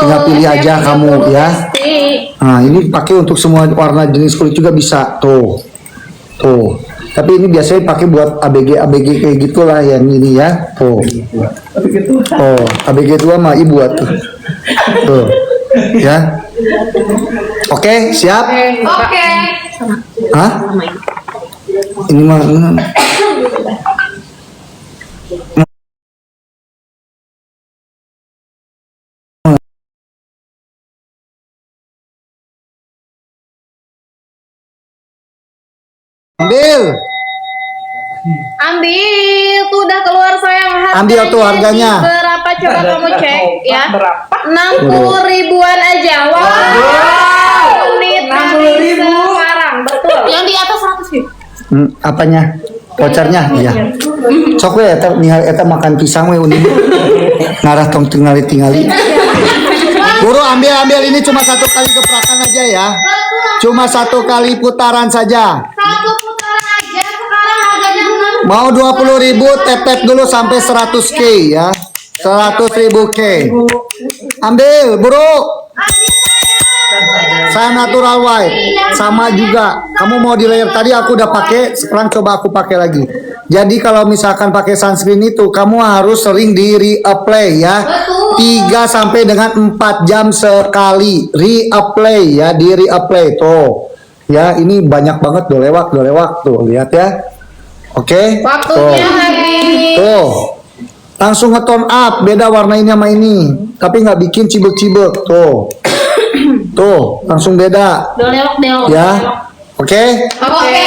Tinggal pilih aja kamu ya. Nah, ini pakai untuk semua warna jenis kulit juga bisa. Tuh. Tapi ini biasanya pakai buat ABG kayak gitulah yang ini ya. Tuh. Oh, ABG tua mah ibu tuh. Tuh. Ya. Oke, siap? Oke. Hah? Ini mah Ambil tuh udah keluar sayang harganya. Ambil tuh harganya. Berapa coba kamu cek ya? Berapa? 60 ribuan aja. Wow. Unit 60 ribu. sekarang betul. Yang di atas 100 ribu. apanya? Vouchernya ya. Sok we eta makan pisang we unik. Ngarah tong tingali. Guru ambil ini cuma satu kali geprakan aja ya. Cuma satu kali putaran saja. Satu putaran aja sekarang harganya 6. Mau 20.000 tepet dulu sampai 100k ya. 100.000 K. Ambil, buru. Saya natural white. Sama juga. Kamu mau di layer tadi aku udah pakai, sekarang coba aku pakai lagi. Jadi kalau misalkan pakai sunscreen itu kamu harus sering di reapply ya. 3 sampai dengan 4 jam sekali reapply ya, di reapply tuh. Ya, ini banyak banget udah lewat tuh, lihat ya. Oke. Waktunya habis. Tuh. Langsung nge-tone up, beda warna ini sama ini. Tapi nggak bikin cibek-cibek. Tuh. Tuh, langsung beda. Delok. Ya. Oke. Oke.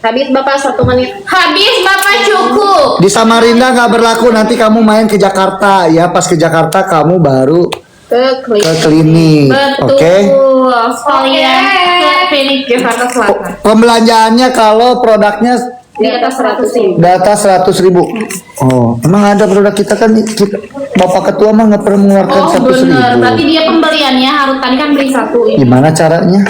Habis Bapak 1 menit. Habis Bapak cukup. Di Samarinda nggak berlaku, nanti kamu main ke Jakarta ya. Pas ke Jakarta kamu baru Ke ke klinik. Betul. Oke. Sekalian ke klinik Jakarta Selatan. Pembelanjaannya kalau produknya Di atas 100 ribu. data 100.000. Oh, emang ada produk kita kan Bapak Ketua mah nggak pernah mengeluarkan Oh 100.000. bener, berarti dia pembeliannya harus tadi kan beli 1 ini. Gimana caranya?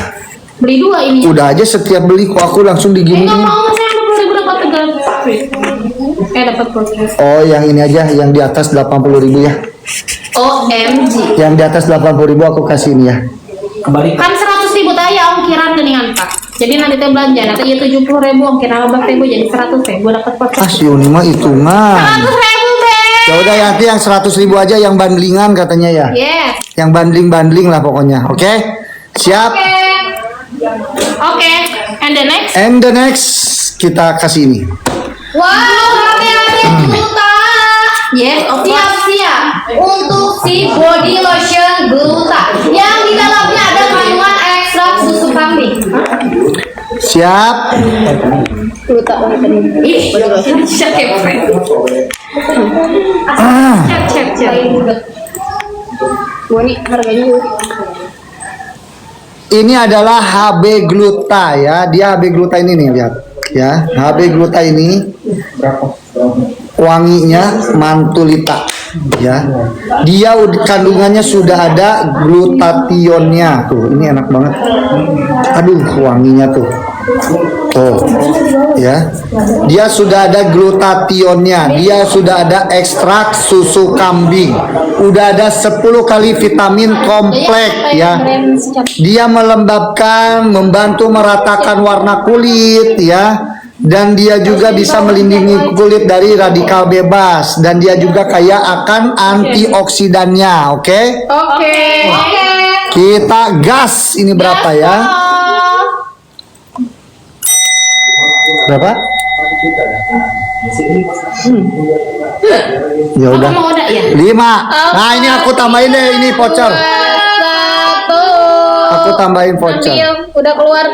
Beli 2 ini. Udah aja setiap beli kok aku langsung Nggak diginiin. mau mas yang 20 ribu dapat 3. Dapat podcast. Oh, yang ini aja, yang di atas 80.000 ya. OMG. Yang di atas 80.000 aku kasih ini ya. Kembali. Kan 100 ribu tadi ongkiran geningan Pak. Jadi nanti teh belanja, nanti ya 70 ribu ongkiran 15 ribu jadi 100 ribu dapat podcast. Ah, si Uni mah hitungan. 100 ribu Beb. Ya udah nanti yang 100.000 aja yang bandlingan katanya ya. Yes. Yang bandling lah pokoknya. Oke? Siap? Oke. And the next. And the next kita kasih ini. Wow, hati-hati Gluta. Yes, siap-siap untuk si body lotion Gluta yang di dalamnya ada kandungan ekstrak susu kambing. Siap? Gluta ih, cek. Cek. Ini harganya Ini adalah HB Gluta ya. Dia HB Gluta ini nih, lihat. Ya, HB Gluta ini wanginya mantulita ya. Dia kandungannya sudah ada glutationnya tuh. Ini enak banget. Aduh, wanginya tuh. Tuh. Ya. Dia sudah ada glutationnya. Dia sudah ada ekstrak susu kambing. Udah ada 10 kali vitamin kompleks ya. Dia melembabkan, membantu meratakan warna kulit ya. Dan dia juga bisa melindungi kulit dari radikal bebas. Dan dia juga kaya akan antioksidannya. Oke? Oke. Kita gas. Ini berapa ya? Berapa? Ya udah. Kamu mau udah ya? 5. Nah, ini aku tambahin deh, ini voucher. 1. Aku tambahin voucher. Ambil, udah keluar.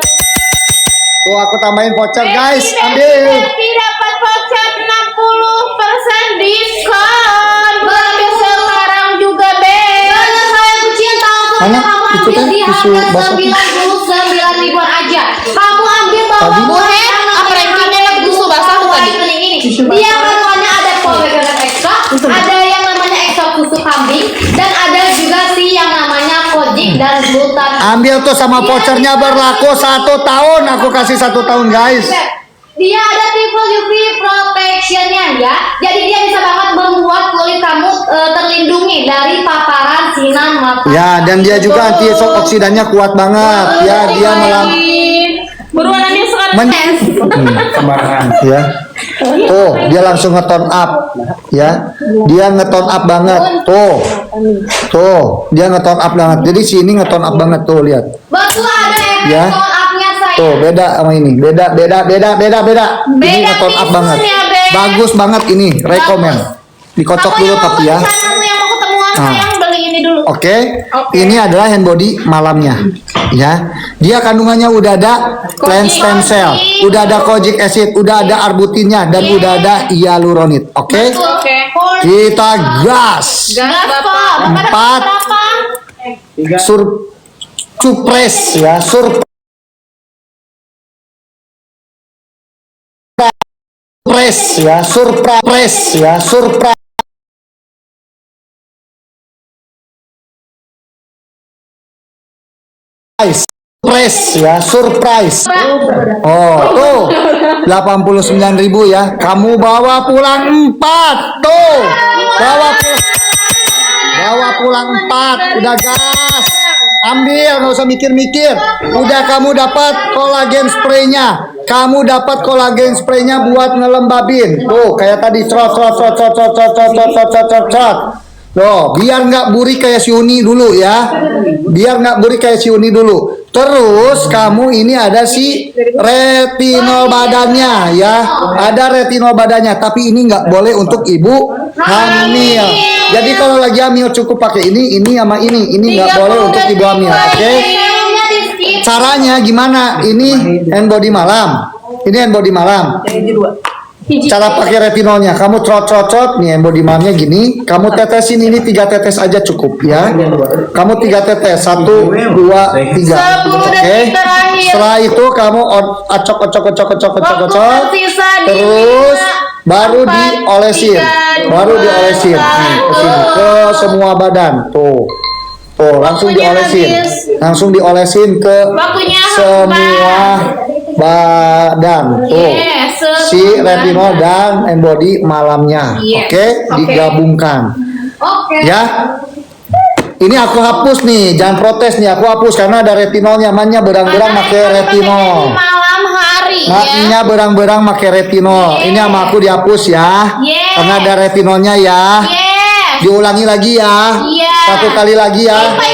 Tuh aku tambahin voucher, guys. Ambil. Besti dapat voucher 60% diskon. Ambil sekarang juga, Beb. Banyak saya kucing tahu Mana? kamu Itu ambil kan di tisu harga basah. 99 ribuan aja. Kamu ambil bawa Tadi? buhet, apa rankingnya lagi tisu basah tuh tadi? Dia kandungannya ada polyphenol extra, ada yang namanya ekstrak susu kambing, dan ada juga sih yang namanya kojic dan glutat. Ambil tuh sama vouchernya berlaku 1 tahun. Aku kasih 1 tahun, guys. Dia ada triple UV protectionnya ya, jadi dia bisa banget membuat kulit kamu terlindungi dari paparan sinar mata. Ya, dan dia juga antioksidannya kuat banget. Ya, dia berwarnanya sekarang ya. Tuh, dia langsung nge-tone up. Ya. Dia nge-tone up banget. Tuh. Tuh, dia nge-tone up banget. Jadi sini nge-tone up banget tuh, lihat. betul ada Ya. tone up-nya saya. Tuh, beda sama ini. Beda. Ini Beda nge-tone up tipsnya, banget. Beb. Bagus banget ini, rekomen. Dikocok Kamu dulu yang tapi mau ya. ke sana, kamu yang mau ketemuan Nah. sayang beli ini dulu. Oke, Oke. ini adalah hand body malamnya, ya. Dia kandungannya udah ada plant stem cell, udah ada kojic acid, udah ada arbutinnya, dan udah ada hyaluronid. Oke, Oke. kita gas. Gas kok. Empat. Surprise ya, surprise ya, surprise ya, surprise. Surprise ya, surprise. Oh, tuh 89.000 ya. Kamu bawa pulang 4. Tuh. Bawa pulang 4. Udah gas. Ambil, nggak usah mikir-mikir. Udah kamu dapat kolagen spraynya. Kamu dapat kolagen spraynya buat ngelembabin. Tuh, kayak tadi trot. Loh, biar nggak burik kayak si Uni dulu ya. Biar nggak burik kayak si Uni dulu. Terus kamu ini ada si retinol badannya ya. Ada retinol badannya, tapi ini nggak boleh untuk ibu hamil. Jadi kalau lagi hamil cukup pakai ini sama ini. Ini nggak boleh untuk ibu hamil, oke? Caranya gimana? Ini hand body malam. Ini hand body malam. Cara pakai retinolnya, kamu trot nih hand body malamnya gini. Kamu tetesin ini 3 tetes aja cukup ya. Kamu 3 tetes, 1, 2, 3. Oke. Setelah itu kamu acok. Terus baru diolesin. Nih, ke sini, ke semua badan. Tuh, langsung diolesin ke semua badan. Tuh. Si retinol dan hand body malamnya. Oke, digabungkan. Ya. Ini aku hapus nih, jangan protes nih, aku hapus karena ada retinolnya. Mannya berang-berang pakai retinol. Malam hari Maknya berang-berang pakai retinol. Ini sama aku dihapus ya. Karena ada retinolnya ya. Diulangi lagi ya. 1 kali lagi ya. 1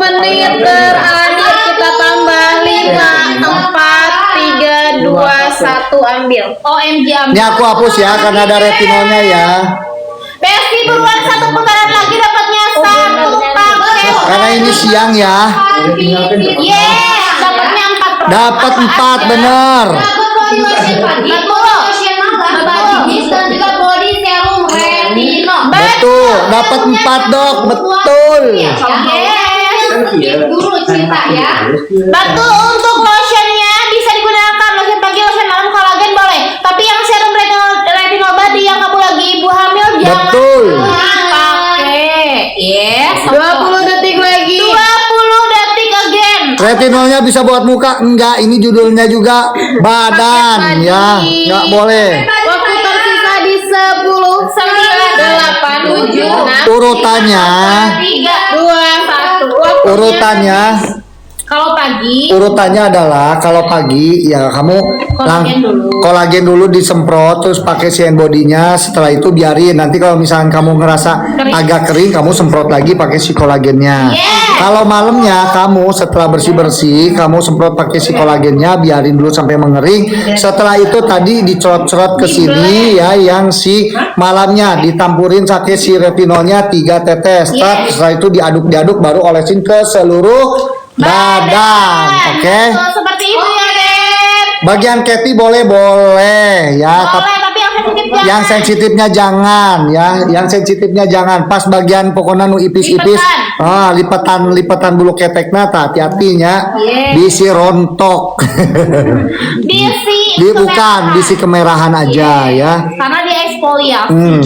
menit terakhir kita tambah 5, 4, 3, 2, 1 ambil. OMG ambil. Ini aku hapus ya karena ada retinolnya ya. Besti buruan 1 putaran lagi dapatnya 1 paket. Karena ini siang ya. Dapatnya 4. Dapat 4 bener. Dapat body lotion pagi, body lotion malam, body mist dan juga body serum retinol. Betul, dapat 4 dok, betul. Dulu cerita ya. Betul, untuk lotionnya bisa digunakan lotion pagi, lotion malam, kolagen boleh. Tapi yang serum retinol body yang kamu lagi ibu hamil jangan Betul. pakai. Yes. 20 detik lagi. 20 detik again. Retinolnya bisa buat muka? Enggak, ini judulnya juga badan ya. Enggak boleh. Waktu tersisa di 10, 9, 8, 7, 6, Urutannya 3, 2, 1. Urutannya Kalau pagi adalah kalau pagi ya kamu kolagen dulu disemprot, terus pakai si hand body-nya. Setelah itu biarin, nanti kalau misalkan kamu ngerasa agak kering, kamu semprot lagi pakai si kolagennya. Kalau malamnya kamu setelah bersih kamu semprot pakai si kolagennya, biarin dulu sampai mengering. Setelah itu tadi dicorot-corot ke sini ya, yang si malamnya ditampurin pakai si retinolnya 3 tetes. Setelah itu diaduk baru olesin ke seluruh badan. Oke. seperti itu ya, Beb. Bagian Kathy boleh ya, Boleh, tapi yang sensitifnya jangan ya, yang sensitifnya jangan. Pas bagian pokoknya nu ipis-ipis, lipatan bulu ketekna, hati-hatinya bisi rontok. Bukan bisi kemerahan aja ya. Karena dia eksfoliasi.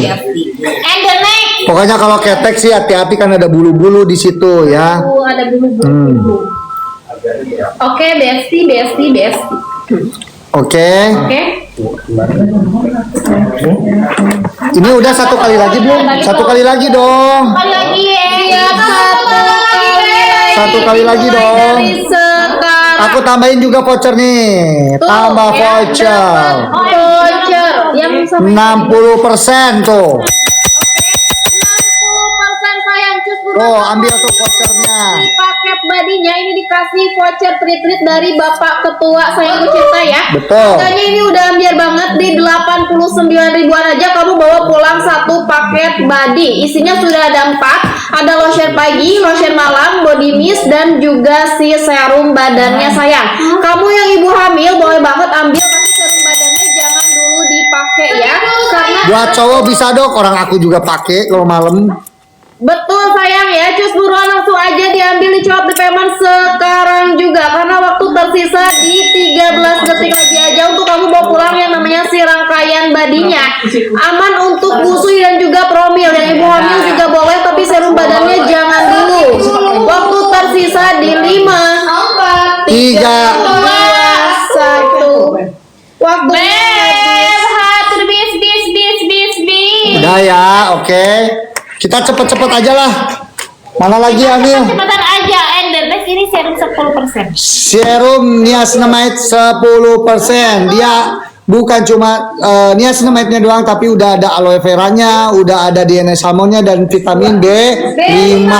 And the next. Pokoknya kalau ketek sih hati-hati kan ada bulu-bulu di situ ya. Ada bulu-bulu. Oke, Besti. Oke. Ini udah 1 kali lagi belum? 1 kali lagi dong. Kali lagi ya. Satu kali lagi dong. Dari sekarang. Aku tambahin juga voucher nih. Tuh, Tambah yang voucher. Voucher yang sama 60% tuh. 60% sayang cus buruan. Tuh, ambil tuh vouchernya. Di paket badinya ini dikasih voucher treat dari Bapak Ketua Sayang Cinta ya. Betul. Harganya ini udah ambiar banget di 89 ribuan aja kamu bawa pulang satu paket body. Isinya sudah ada 4. Ada lotion pagi, lotion malam, body mist dan juga si serum badannya sayang. Kamu yang ibu hamil boleh banget ambil tapi serum badannya jangan dulu dipakai ya. Karena Buat cowok bisa dok, orang aku juga pakai kalau malam. betul sayang ya, cus buruan langsung aja diambil dicop di payment sekarang juga karena waktu tersisa di 13 detik lagi aja untuk kamu bawa pulang yang namanya si rangkaian badinya. Aman untuk busui dan juga promil. Yang ibu hamil juga boleh tapi serum badannya jangan dulu. Waktu tersisa di 5 4 Tiga. 2 1. Waktu Udah ya, oke. Kita cepet-cepet aja lah. Mana lagi Amil? Cepetan aja, Enderles ini serum 10%. Serum niacinamide 10%. Dia bukan cuma niacinamide-nya doang, tapi udah ada aloe veranya, udah ada DNA salmonnya dan vitamin B5.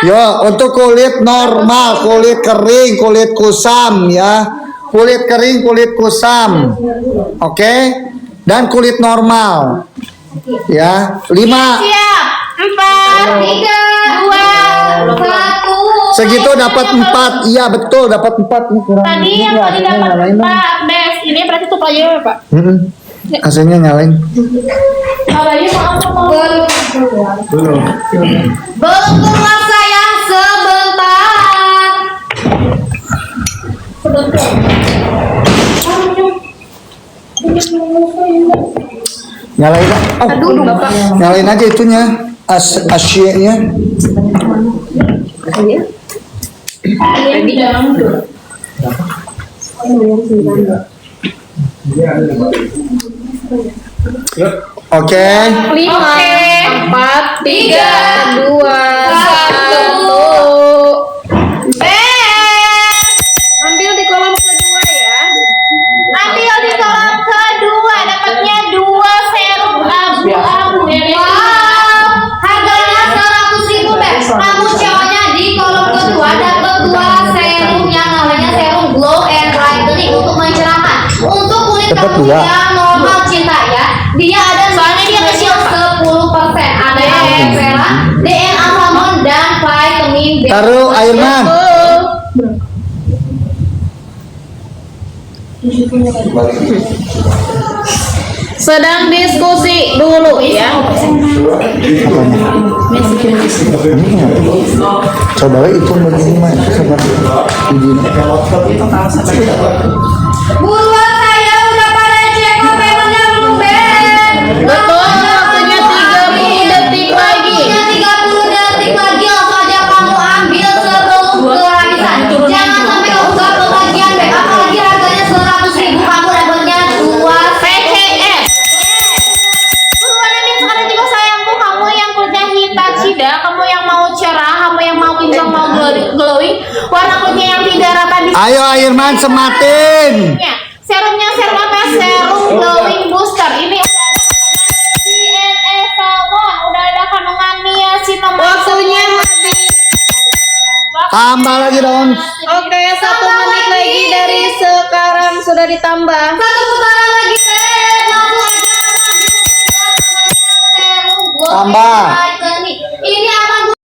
Yo, untuk kulit normal, kulit kering, kulit kusam ya. Kulit kering, kulit kusam. Oke? Dan kulit normal. Ya, 5. Siap. 4, 3, 2, 1. Segitu dapat 4. Iya, betul dapat 4 nih kurang. Tadi ini yang tadi AC-nya dapat nyalain dong. 4, Bes. Ini berarti tutup aja ya, Pak. AC-nya nyalain. Awalnya mau Belum. belum keluar sayang sebentar. Nyalain. Oh, nyalain aja itunya. AC-nya. Oke. 5 4 3 2 1. Ambil di kolom kedua ya. ambil di kolom kedua, dapatnya 2 serum abu-abu. Wow, harganya 100.000 Beb. Kamu ceweknya di kolom kedua dapat 2 serum yang namanya serum glow and brightening untuk mencerahkan. Untuk kulit Dapat kamu 2. yang normal cinta ya. Dia ada Soalnya dia kecil. 10%. Ada aloe vera, DNA salmon dan vitamin B. Taruh Airman. Sedang diskusi dulu ya. Coba itu begini mah. Sabar. Buruan saya udah pada cek paymentnya belum Ben? Betul, waktunya 30 detik lagi. Waktunya 30 detik lagi langsung aja kamu ambil sebelum kehabisan. Jangan sampai kamu gak kebagian Ben. Apalagi harganya 100.000 kamu dapatnya 2 PCS. Buruan ambil sekarang juga sayangku, kamu yang kulitnya hitam cida, kamu yang mau cerah, kamu yang mau kinclong, mau glowing, warna kulitnya yang tidak rata di Ayo Airman sematin. serumnya serum apa? Serum glowing booster. Ini udah ada kandungan DNA salmon, udah ada kandungan niacinamide. Waktunya habis. Tambah lagi dong. Oke, 1 menit lagi dari sekarang sudah ditambah. 1 putaran lagi Ben. Langsung aja kamu ambil serum glow Tambah. and brightening.